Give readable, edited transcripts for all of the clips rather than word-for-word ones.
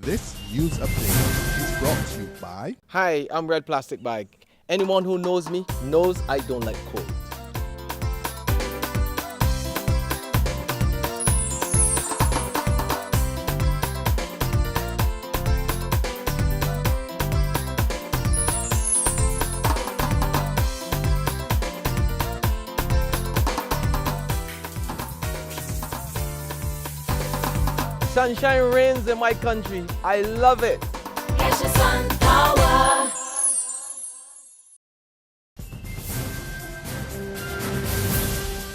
This news update is brought to you by... Hi, I'm Red Plastic Bag. Anyone who knows me knows I don't like cold. Sunshine reigns in my country. I love it. Get your sun power.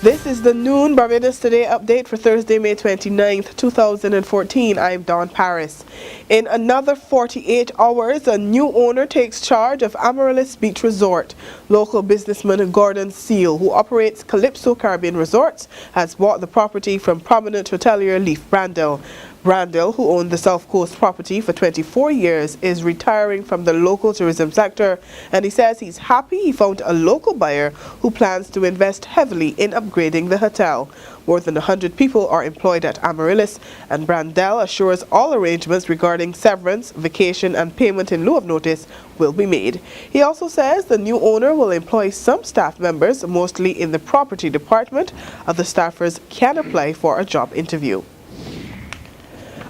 This is the noon Barbados Today update for Thursday, May 29th, 2014. I'm Dawn Paris. In another 48 hours, a new owner takes charge of Amaryllis Beach Resort. Local businessman Gordon Seal, who operates Calypso Caribbean Resorts, has bought the property from prominent hotelier Leif Brandel. Brandel, who owned the South Coast property for 24 years, is retiring from the local tourism sector, and he says he's happy he found a local buyer who plans to invest heavily in upgrading the hotel. More than 100 people are employed at Amaryllis, and Brandel assures all arrangements regarding severance, vacation and payment in lieu of notice will be made. He also says the new owner will employ some staff members, mostly in the property department. Other staffers can apply for a job interview.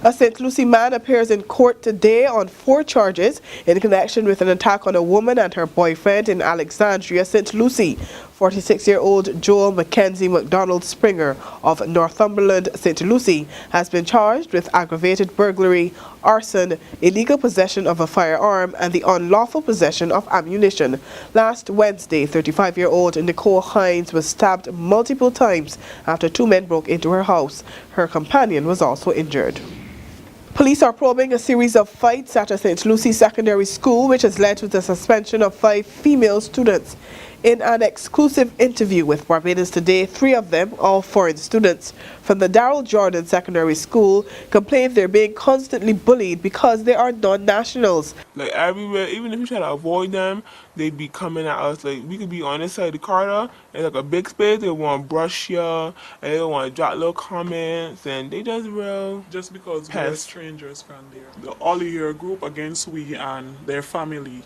A St. Lucie man appears in court today on 4 charges in connection with an attack on a woman and her boyfriend in Alexandria, St. Lucie. 46-year-old Joel Mackenzie McDonald Springer of Northumberland, St. Lucie, has been charged with aggravated burglary, arson, illegal possession of a firearm, and the unlawful possession of ammunition. Last Wednesday, 35-year-old Nicole Hines was stabbed multiple times after 2 men broke into her house. Her companion was also injured. Police are probing a series of fights at a St. Lucie secondary school which has led to the suspension of 5 female students. In an exclusive interview with Barbados Today, 3 of them, all foreign students from the Darrell Jordan Secondary School, complained they're being constantly bullied because they are non-nationals. Like everywhere, even if you try to avoid them, they be coming at us. Like we could be on this side of the corridor, and like a big space, they want to brush you, and they want to drop little comments, and they just real. Just because we're strangers from there. The all year group against we and their family.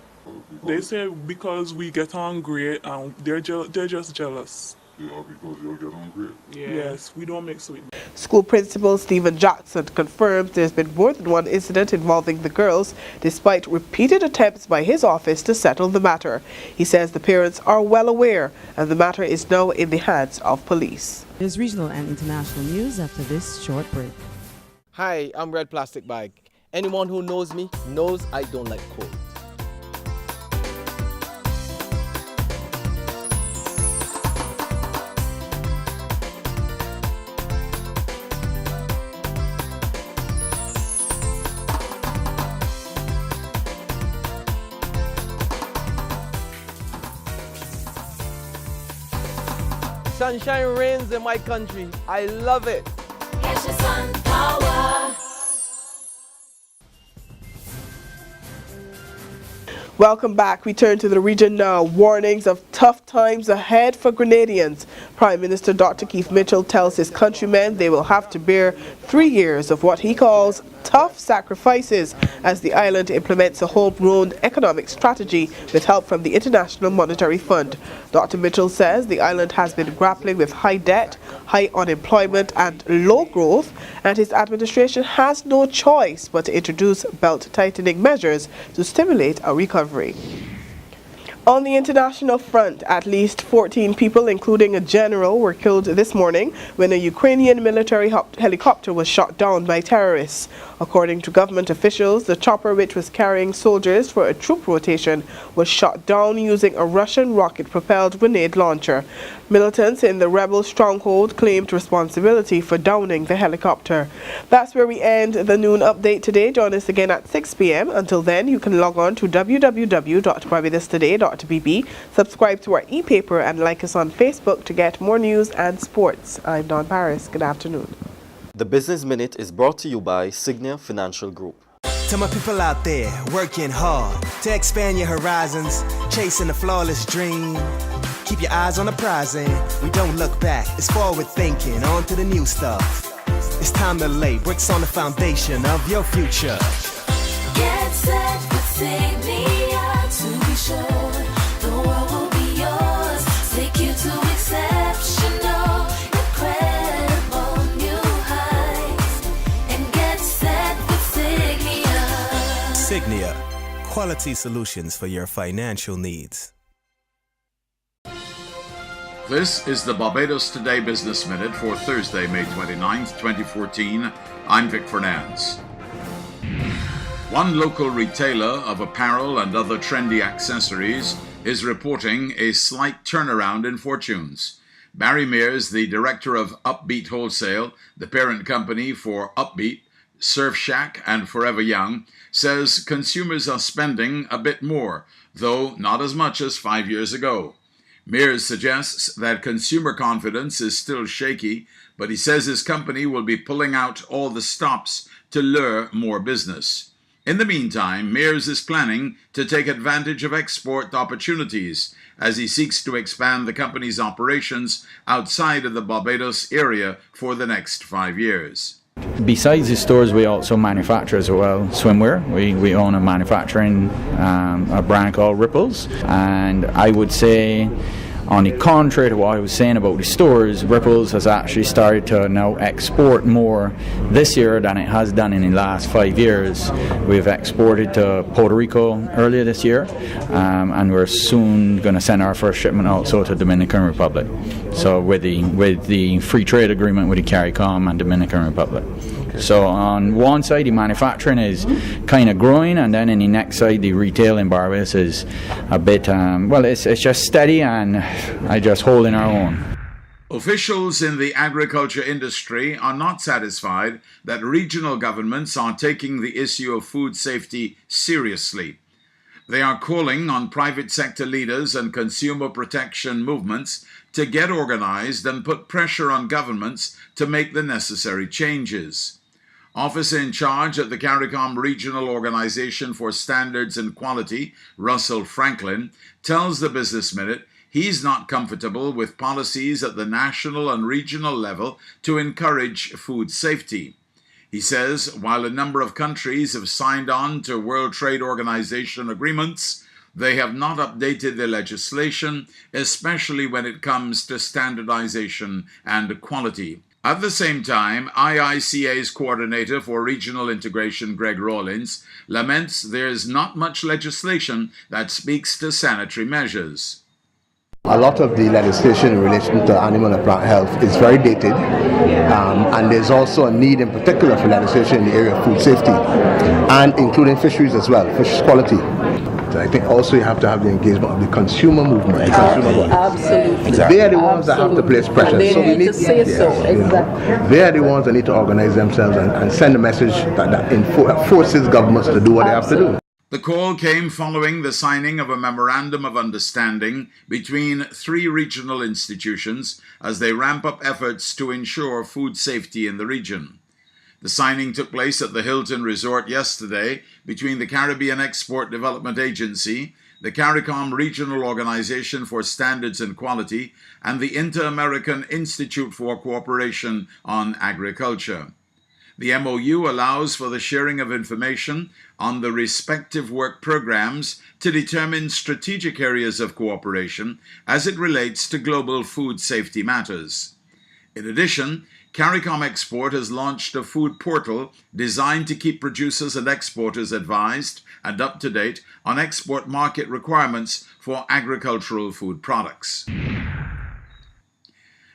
They say because we get on great and they're just jealous. Yeah, because you'll get on great. Yeah. Yes, we don't make sweet. School principal Stephen Jackson confirms there's been more than one incident involving the girls, despite repeated attempts by his office to settle the matter. He says the parents are well aware and the matter is now in the hands of police. There's regional and international news after this short break. Hi, I'm Red Plastic Bag. Anyone who knows me knows I don't like cold. Sunshine reigns in my country. I love it. Get your sun power. Welcome back. We turn to the region now. Warnings of tough times ahead for Grenadians. Prime Minister Dr. Keith Mitchell tells his countrymen they will have to bear 3 years of what he calls tough sacrifices as the island implements a homegrown economic strategy with help from the International Monetary Fund. Dr. Mitchell says the island has been grappling with high debt, high unemployment and low growth, and his administration has no choice but to introduce belt-tightening measures to stimulate a recovery. On the international front, at least 14 people, including a general, were killed this morning when a Ukrainian military helicopter was shot down by terrorists. According to government officials, the chopper, which was carrying soldiers for a troop rotation, was shot down using a Russian rocket-propelled grenade launcher. Militants in the rebel stronghold claimed responsibility for downing the helicopter. That's where we end the noon update today. Join us again at 6 p.m. Until then, you can log on to www.barbadostoday.bb, subscribe to our e-paper and like us on Facebook to get more news and sports. I'm Dawn Paris. Good afternoon. The Business Minute is brought to you by Signia Financial Group. To my people out there working hard to expand your horizons, chasing a flawless dream. Keep your eyes on the prize and we don't look back. It's forward thinking, on to the new stuff. It's time to lay bricks on the foundation of your future. Get set with Signia to be sure the world will be yours. Take you to exceptional, incredible new heights. And get set with Signia. Signia, quality solutions for your financial needs. This is the Barbados Today Business Minute for Thursday, May 29th, 2014. I'm Vic Fernandes. One local retailer of apparel and other trendy accessories is reporting a slight turnaround in fortunes. Barry Mears, the director of Upbeat Wholesale, the parent company for Upbeat, Surf Shack, and Forever Young, says consumers are spending a bit more, though not as much as 5 years ago. Mears suggests that consumer confidence is still shaky, but he says his company will be pulling out all the stops to lure more business. In the meantime, Mears is planning to take advantage of export opportunities as he seeks to expand the company's operations outside of the Barbados area for the next 5 years. Besides the stores, we also manufacture as well swimwear. We own a manufacturing a brand called Ripples, and I would say, on the contrary to what I was saying about the stores, Ripples has actually started to now export more this year than it has done in the last 5 years. We've exported to Puerto Rico earlier this year, and we're soon going to send our first shipment also to Dominican Republic. So with the free trade agreement with the CARICOM and Dominican Republic. So on one side, the manufacturing is kind of growing, and then in the next side, the retail in Barbados is a bit, it's just steady, and I just holding our own. Officials in the agriculture industry are not satisfied that regional governments are taking the issue of food safety seriously. They are calling on private sector leaders and consumer protection movements to get organized and put pressure on governments to make the necessary changes. Officer in charge at the CARICOM Regional Organization for Standards and Quality, Russell Franklin, tells the Business Minute he's not comfortable with policies at the national and regional level to encourage food safety. He says while a number of countries have signed on to World Trade Organization agreements, they have not updated their legislation, especially when it comes to standardization and quality. At the same time, IICA's coordinator for regional integration, Greg Rawlins, laments there's not much legislation that speaks to sanitary measures. A lot of the legislation in relation to animal and plant health is very dated, and there's also a need in particular for legislation in the area of food safety, and including fisheries as well, fish quality. So I think also you have to have the engagement of the consumer movement. Absolutely. They are the ones that have to place pressure. They so need to say so, exactly. They are the ones that need to organize themselves and send a message that forces governments to do what they have to do. The call came following the signing of a memorandum of understanding between 3 regional institutions as they ramp up efforts to ensure food safety in the region. The signing took place at the Hilton Resort yesterday between the Caribbean Export Development Agency, the CARICOM Regional Organization for Standards and Quality, and the Inter-American Institute for Cooperation on Agriculture. The MOU allows for the sharing of information on the respective work programs to determine strategic areas of cooperation as it relates to global food safety matters. In addition, CARICOM Export has launched a food portal designed to keep producers and exporters advised and up to date on export market requirements for agricultural food products.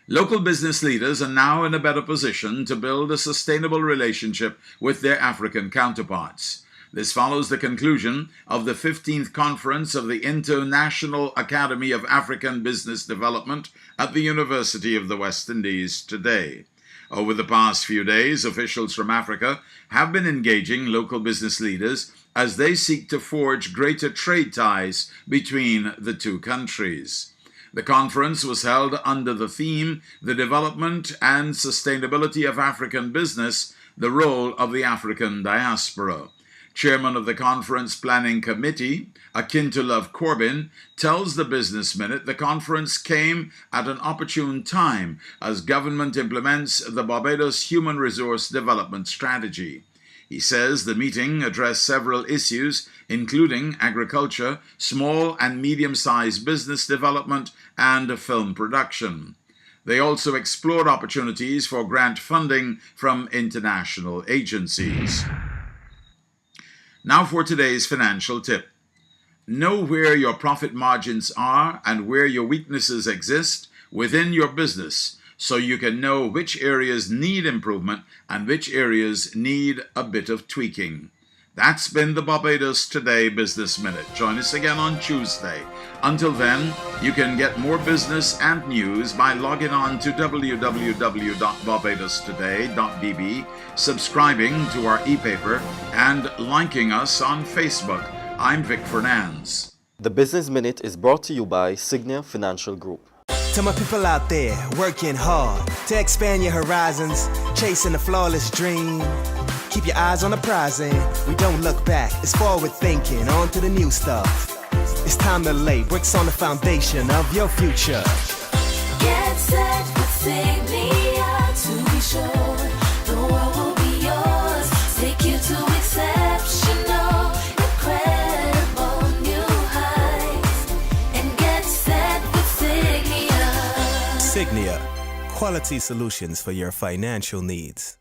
Local business leaders are now in a better position to build a sustainable relationship with their African counterparts. This follows the conclusion of the 15th conference of the International Academy of African Business Development at the University of the West Indies today. Over the past few days, officials from Africa have been engaging local business leaders as they seek to forge greater trade ties between the two countries. The conference was held under the theme, The Development and Sustainability of African Business, the Role of the African Diaspora. Chairman of the Conference Planning Committee, Akintulove Corbin, tells the Business Minute the conference came at an opportune time as government implements the Barbados Human Resource Development Strategy. He says the meeting addressed several issues, including agriculture, small and medium-sized business development, and film production. They also explored opportunities for grant funding from international agencies. Now for today's financial tip. Know where your profit margins are and where your weaknesses exist within your business, so you can know which areas need improvement and which areas need a bit of tweaking. That's been the Barbados Today Business Minute. Join us again on Tuesday. Until then, you can get more business and news by logging on to www.barbadostoday.bb, subscribing to our e-paper, and liking us on Facebook. I'm Vic Fernandes. The Business Minute is brought to you by Signia Financial Group. To my people out there working hard to expand your horizons, chasing a flawless dream. Keep your eyes on the prize and we don't look back. It's forward thinking, on to the new stuff. It's time to lay bricks on the foundation of your future. Get set with Signia to be sure the world will be yours. Take you to exceptional, incredible new heights. And get set with Signia. Signia, quality solutions for your financial needs.